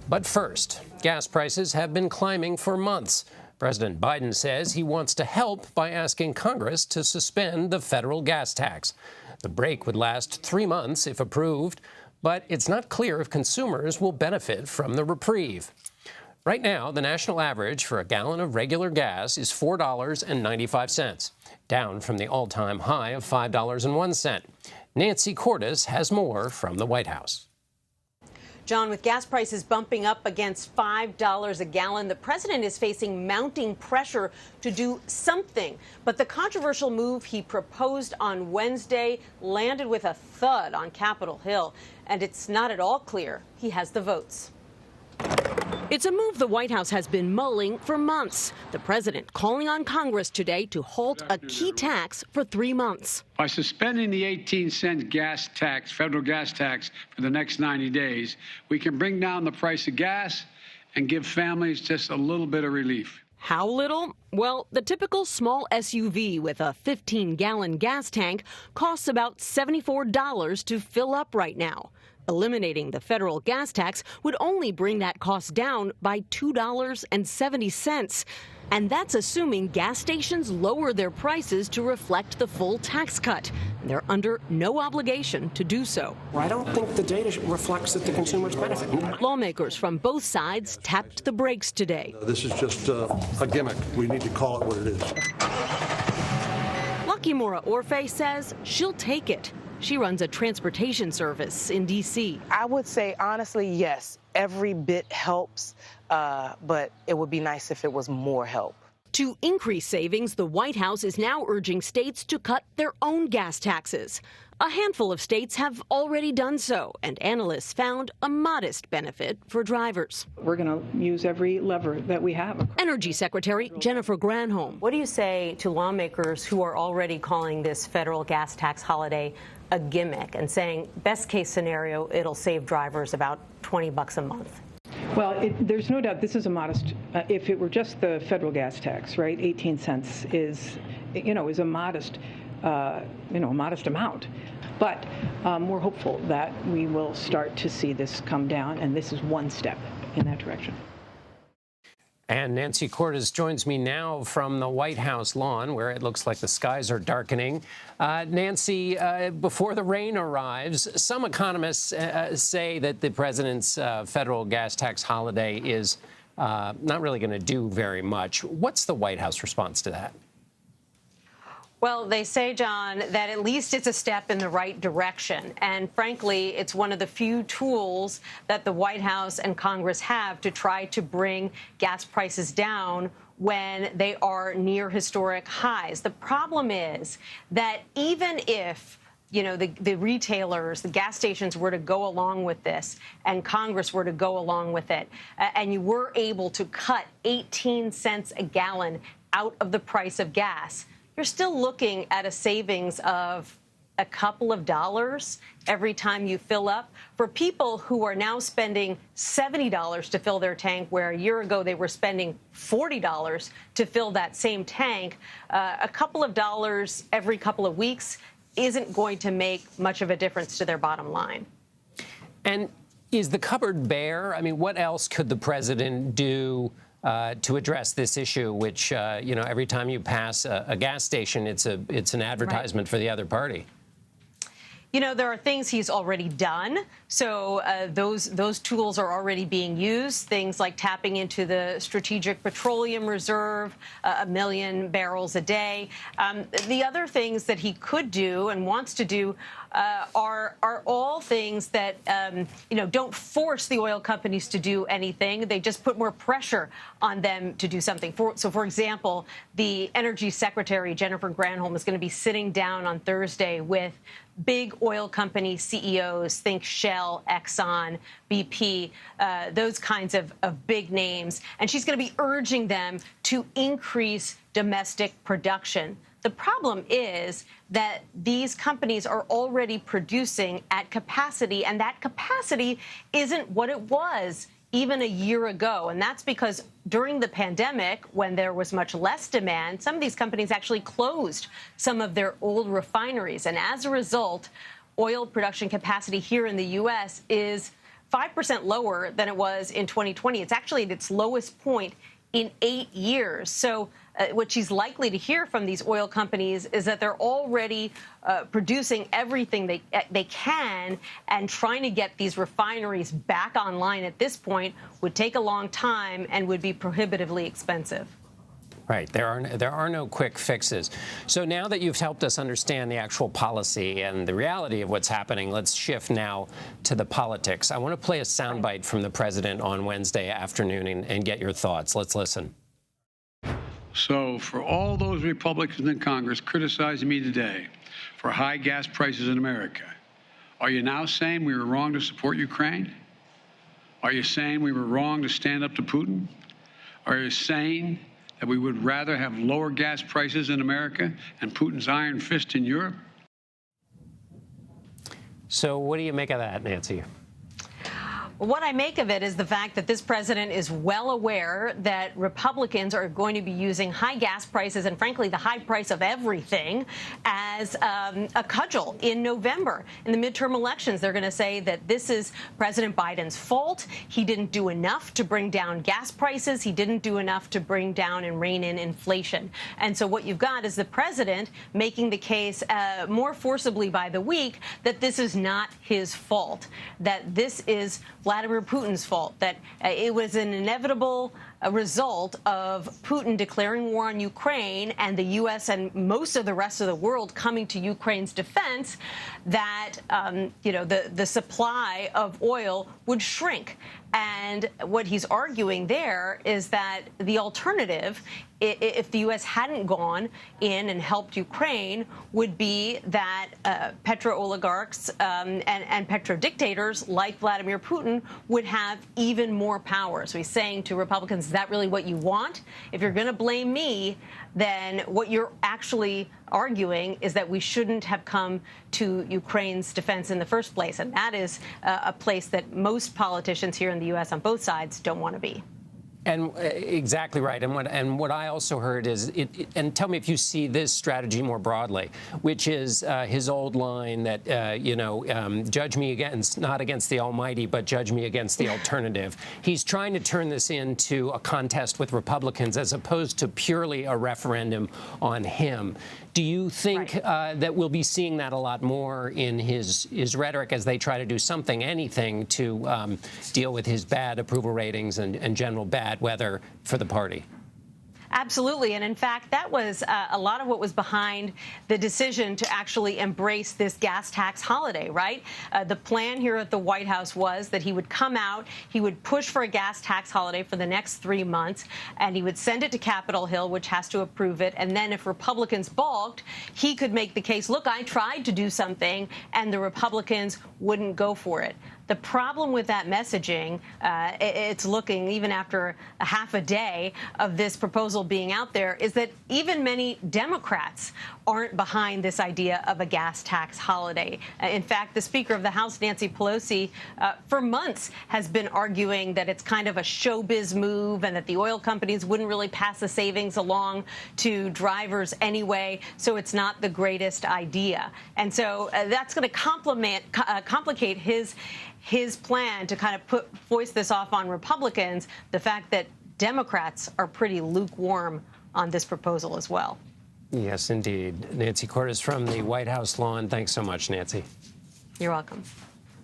But first, gas prices have been climbing for months. President Biden says he wants to help by asking Congress to suspend the federal gas tax. The break would last 3 months if approved, but it's not clear if consumers will benefit from the reprieve. Right now, the national average for a gallon of regular gas is $4.95, down from the all-time high of $5.01. Nancy Cordes has more from the White House. John, with gas prices bumping up against $5 a gallon, the president is facing mounting pressure to do something. But the controversial move he proposed on Wednesday landed with a thud on Capitol Hill. And it's not at all clear he has the votes. It's a move the White House has been mulling for months. The president calling on Congress today to halt a key tax for 3 months. By suspending the 18-cent gas tax, federal gas tax, for the next 90 days, we can bring down the price of gas and give families just a little bit of relief. How little? Well, the typical small SUV with a 15-gallon gas tank costs about $74 to fill up right now. Eliminating the federal gas tax would only bring that cost down by $2.70. And that's assuming gas stations lower their prices to reflect the full tax cut. They're under no obligation to do so. I don't think the data reflects that the consumers benefit. Lawmakers from both sides tapped the brakes today. This is just a gimmick. We need to call it what it is. Lucky Mora Orfe says she'll take it. She runs a transportation service in D.C. I would say, honestly, yes, every bit helps, but it would be nice if it was more help. To increase savings, the White House is now urging states to cut their own gas taxes. A handful of states have already done so, and analysts found a modest benefit for drivers. We're going to use every lever that we have. Energy Secretary Jennifer Granholm. What do you say to lawmakers who are already calling this federal gas tax holiday a gimmick and saying, best case scenario, it'll save drivers about $20 a month? Well, there's no doubt this is a modest, if it were just the federal gas tax, right, 18 cents is a modest, modest amount. But we're hopeful that we will start to see this come down, and this is one step in that direction. And Nancy Cordes joins me now from the White House lawn, where it looks like the skies are darkening. Nancy, before the rain arrives, some economists say that the president's federal gas tax holiday is not really going to do very much. What's the White House response to that? Well, they say, John, that at least it's a step in the right direction. And frankly, it's one of the few tools that the White House and Congress have to try to bring gas prices down when they are near historic highs. The problem is that even if the retailers, the gas stations were to go along with this and Congress were to go along with it, and you were able to cut 18 cents a gallon out of the price of gas, you're still looking at a savings of a couple of dollars every time you fill up. For people who are now spending $70 to fill their tank, where a year ago they were spending $40 to fill that same tank, a couple of dollars every couple of weeks isn't going to make much of a difference to their bottom line. And is the cupboard bare? I mean, what else could the president do to address this issue, which, every time you pass a gas station, it's an advertisement for the other party? There are things he's already done. So those tools are already being used, things like tapping into the Strategic Petroleum Reserve, 1 million barrels a day. The other things that he could do and wants to do are all things that, don't force the oil companies to do anything. They just put more pressure on them to do something. For example, the Energy Secretary, Jennifer Granholm, is going to be sitting down on Thursday with big oil company CEOs, think Shell, Exxon, BP, those kinds of big names. And she's going to be urging them to increase domestic production. The problem is that these companies are already producing at capacity, and that capacity isn't what it was even a year ago. And that's because during the pandemic, when there was much less demand, some of these companies actually closed some of their old refineries. And as a result, oil production capacity here in the U.S. is 5% lower than it was in 2020. It's actually at its lowest point in 8 years. So what she's likely to hear from these oil companies is that they're already producing everything they can, and trying to get these refineries back online at this point would take a long time and would be prohibitively expensive. Right. There are no quick fixes. So now that you've helped us understand the actual policy and the reality of what's happening, let's shift now to the politics. I want to play a soundbite from the president on Wednesday afternoon and get your thoughts. Let's listen. So for all those Republicans in Congress criticizing me today for high gas prices in America, are you now saying we were wrong to support Ukraine? Are you saying we were wrong to stand up to Putin? Are you saying that we would rather have lower gas prices in America and Putin's iron fist in Europe? So what do you make of that, Nancy? What I make of it is the fact that this president is well aware that Republicans are going to be using high gas prices and, frankly, the high price of everything as a cudgel in November. In the midterm elections, they're going to say that this is President Biden's fault. He didn't do enough to bring down gas prices. He didn't do enough to bring down and rein in inflation. And so what you've got is the president making the case more forcibly by the week that this is not his fault, that this is Vladimir Putin's fault, that it was an inevitable result of Putin declaring war on Ukraine and the U.S. and most of the rest of the world coming to Ukraine's defense, that the supply of oil would shrink. And what he's arguing there is that the alternative, if the U.S. hadn't gone in and helped Ukraine, would be that petro-oligarchs and petro-dictators like Vladimir Putin would have even more power. So he's saying to Republicans, is that really what you want? If you're going to blame me, then what you're actually arguing is that we shouldn't have come to Ukraine's defense in the first place. And that is a place that most politicians here in the U.S. on both sides don't want to be. And exactly right. And what I also heard is, and tell me if you see this strategy more broadly, which is his old line that, judge me not against the Almighty, but judge me against the alternative. He's trying to turn this into a contest with Republicans as opposed to purely a referendum on him. Do you think that we'll be seeing that a lot more in his rhetoric as they try to do something, anything, to deal with his bad approval ratings and general bad weather for the party? Absolutely. And in fact, that was a lot of what was behind the decision to actually embrace this gas tax holiday, right? The plan here at the White House was that he would come out, he would push for a gas tax holiday for the next 3 months, and he would send it to Capitol Hill, which has to approve it. And then if Republicans balked, he could make the case, look, I tried to do something, and the Republicans wouldn't go for it. The problem with that messaging, it's looking, even after a half a day of this proposal being out there, is that even many Democrats aren't behind this idea of a gas tax holiday. In fact, the Speaker of the House, Nancy Pelosi, for months has been arguing that it's kind of a showbiz move and that the oil companies wouldn't really pass the savings along to drivers anyway, so it's not the greatest idea. And so that's going to complicate his plan to kind of voice this off on Republicans, the fact that Democrats are pretty lukewarm on this proposal as well. Yes, indeed. Nancy Cordes from the White House lawn. Thanks so much, Nancy. You're welcome.